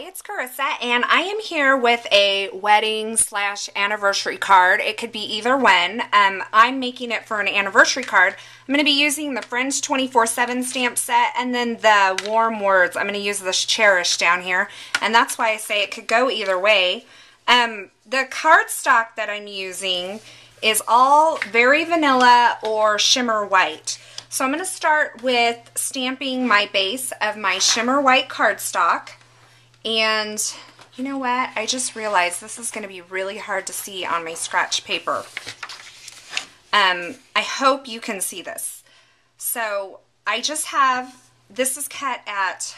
it's Carissa, and I am here with a wedding / anniversary card. It could be either one. I'm making it for an anniversary card. I'm going to be using the Friends 24/7 stamp set and then the warm words. I'm going to use this Cherish down here, and that's why I say it could go either way. The cardstock that I'm using is all Very Vanilla or Shimmer White. So I'm going to start with stamping my base of my Shimmer White cardstock. And you know what? I just realized this is going to be really hard to see on my scratch paper. I hope you can see this. So I just have, this is cut at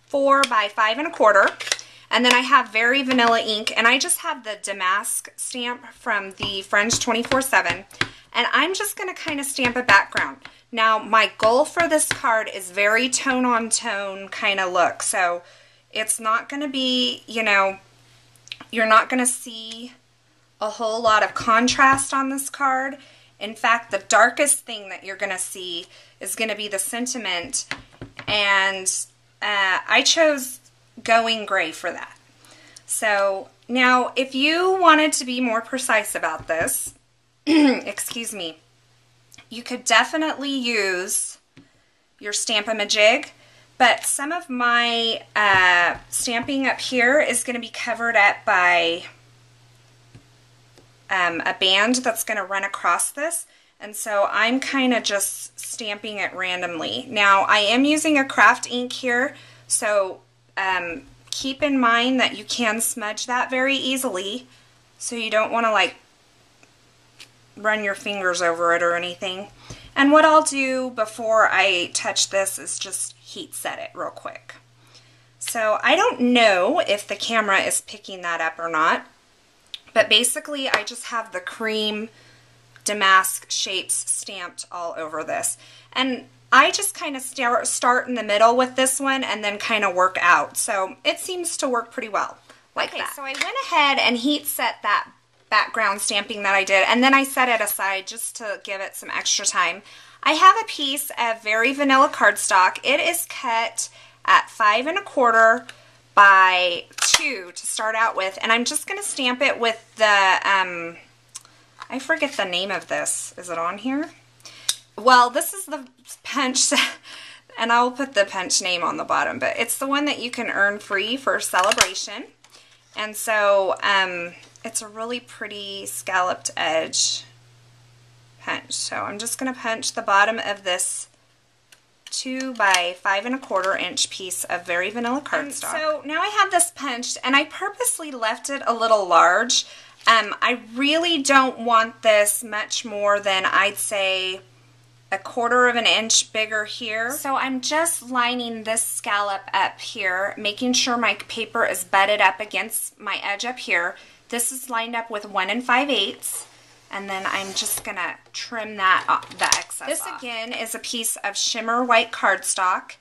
4 by 5 1/4. And then I have Very Vanilla ink, and I just have the Damask stamp from the Friends 24/7. And I'm just going to kind of stamp a background. Now, my goal for this card is very tone-on-tone kind of look. So it's not going to be, you know, you're not going to see a whole lot of contrast on this card. In fact, the darkest thing that you're going to see is going to be the sentiment. And I chose Going Gray for that. So now, if you wanted to be more precise about this, excuse me, you could definitely use your Stamp-A-Majig, but some of my stamping up here is going to be covered up by a band that's going to run across this, and so I'm kind of just stamping it randomly. Now, I am using a craft ink here, so keep in mind that you can smudge that very easily, so you don't want to like run your fingers over it or anything. And what I'll do before I touch this is just heat set it real quick. So I don't know if the camera is picking that up or not, but basically I just have the cream damask shapes stamped all over this. And I just kind of start in the middle with this one and then kind of work out. So it seems to work pretty well like that. So I went ahead and heat set that background stamping that I did, and then I set it aside just to give it some extra time. I have a piece of Very Vanilla cardstock. It is cut at 5 1/4 by 2 to start out with, and I'm just going to stamp it with the, I forget the name of this. Is it on here? Well, this is the punch, and I'll put the punch name on the bottom, but it's the one that you can earn free for Celebration. And so, it's a really pretty scalloped edge punch. So I'm just going to punch the bottom of this 2 by 5 1/4 inch piece of Very Vanilla cardstock. So now I have this punched, and I purposely left it a little large. I really don't want this much more than, I'd say, 1/4 inch bigger here. So I'm just lining this scallop up here, making sure my paper is butted up against my edge up here. This is lined up with 1 5/8, and then I'm just going to trim that off, the excess off. This again is a piece of Shimmer White cardstock,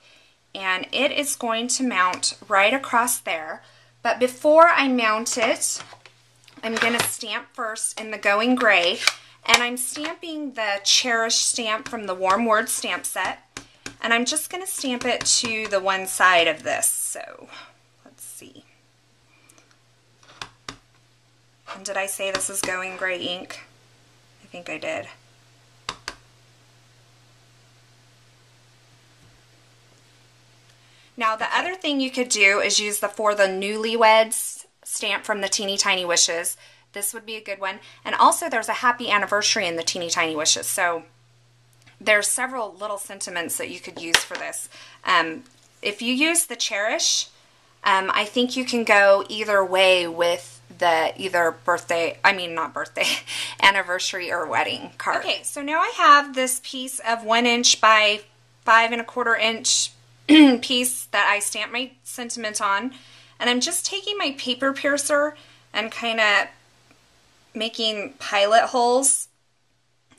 and it is going to mount right across there. But before I mount it, I'm going to stamp first in the Going Gray, and I'm stamping the Cherish stamp from the Warm Words stamp set, and I'm just going to stamp it to the one side of this. So let's see. And did I say this is Going Gray ink? I think I did. Now the other thing you could do is use the For the Newlyweds stamp from the Teeny Tiny Wishes. This would be a good one. And also there's a happy anniversary in the Teeny Tiny Wishes. So there's several little sentiments that you could use for this. If you use the Cherish, I think you can go either way with the anniversary or wedding card. Okay, so now I have this piece of 1 inch by 5 1/4 inch piece that I stamped my sentiment on, and I'm just taking my paper piercer and kind of making pilot holes.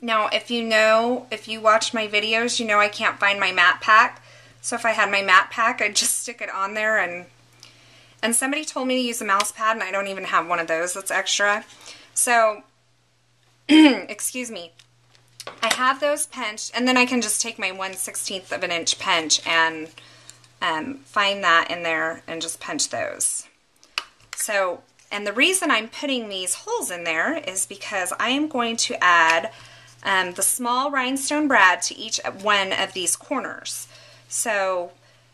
Now, if you watch my videos, you know I can't find my matte pack. So if I had my matte pack, I'd just stick it on there, and somebody told me to use a mouse pad, and I don't even have one of those. That's extra. So, excuse me. I have those punched, and then I can just take my 1/16 of an inch punch and find that in there and just punch those. So, and the reason I'm putting these holes in there is because I am going to add the small rhinestone brad to each one of these corners. So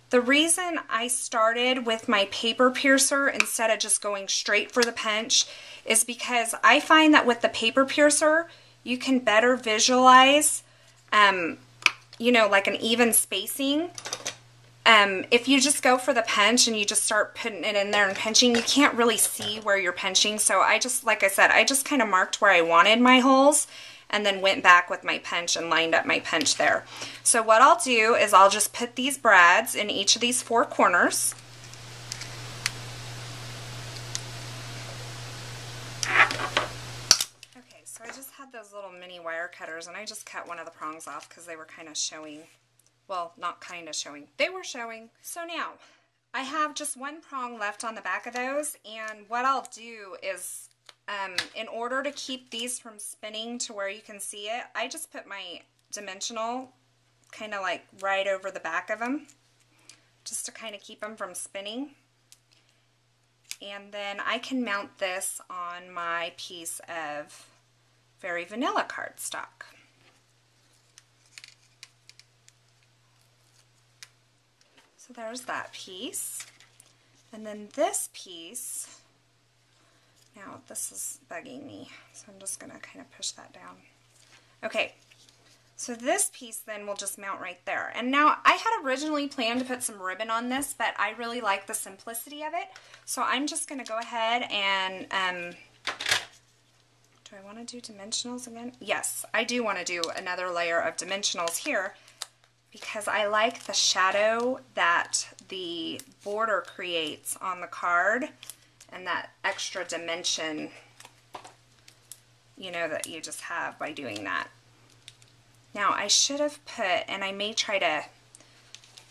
the reason I started with my paper piercer instead of just going straight for the punch is because I find that with the paper piercer, you can better visualize, you know, like an even spacing. If you just go for the punch and you just start putting it in there and punching, you can't really see where you're punching. So I just, like I said, I just kind of marked where I wanted my holes and then went back with my punch and lined up my punch there. So what I'll do is I'll just put these brads in each of these 4 corners. Okay, so I just had those little mini wire cutters and I just cut one of the prongs off because they were kind of showing. Well, not kind of showing. They were showing. So now, I have just one prong left on the back of those, and what I'll do is, in order to keep these from spinning to where you can see it, I just put my dimensional kind of like right over the back of them, just to kind of keep them from spinning. And then I can mount this on my piece of Very Vanilla cardstock. So there's that piece. And then this piece, now this is bugging me, so I'm just going to kind of push that down. Okay, so this piece then will just mount right there. And now I had originally planned to put some ribbon on this, but I really like the simplicity of it. So I'm just going to go ahead and, do I want to do dimensionals again? Yes, I do want to do another layer of dimensionals here, because I like the shadow that the border creates on the card and that extra dimension, you know, that you just have by doing that. Now I should have put, and I may try to,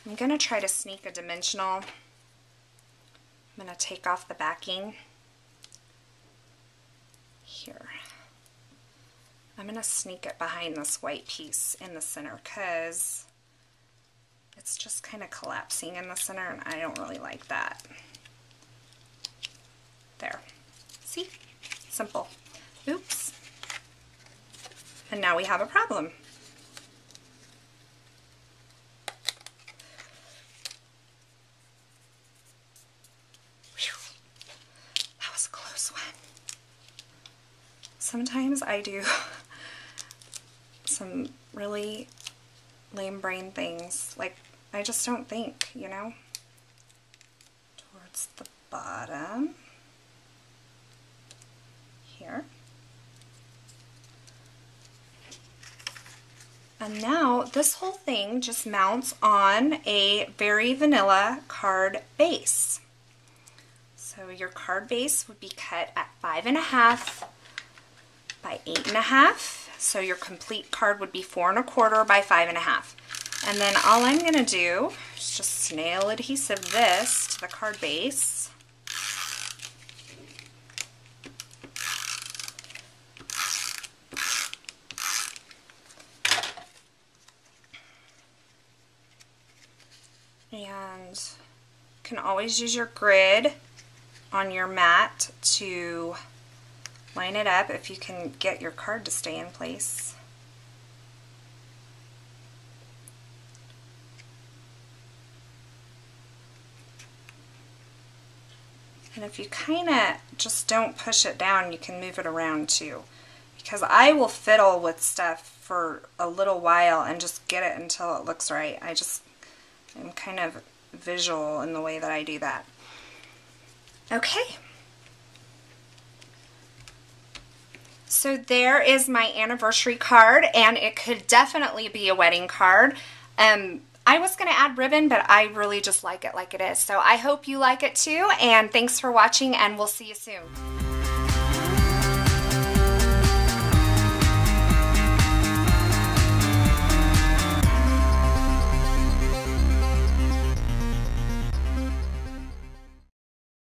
I'm going to try to sneak a dimensional. I'm going to take off the backing here. I'm going to sneak it behind this white piece in the center because it's just kind of collapsing in the center and I don't really like that. There. See? Simple. Oops. And now we have a problem. Whew. That was a close one. Sometimes I do some really lame brain things, like I just don't think, you know. Towards the bottom here. And now this whole thing just mounts on a Very Vanilla card base. So your card base would be cut at 5.5 by 8.5. So your complete card would be 4 1/4 by 5.5. And then all I'm going to do is just snail adhesive this to the card base. And you can always use your grid on your mat to line it up if you can get your card to stay in place. And if you kind of just don't push it down, you can move it around too. Because I will fiddle with stuff for a little while and just get it until it looks right. I'm kind of visual in the way that I do that. Okay. So there is my anniversary card, and it could definitely be a wedding card. I was going to add ribbon, but I really just like it like it is. So I hope you like it too, and thanks for watching, and we'll see you soon.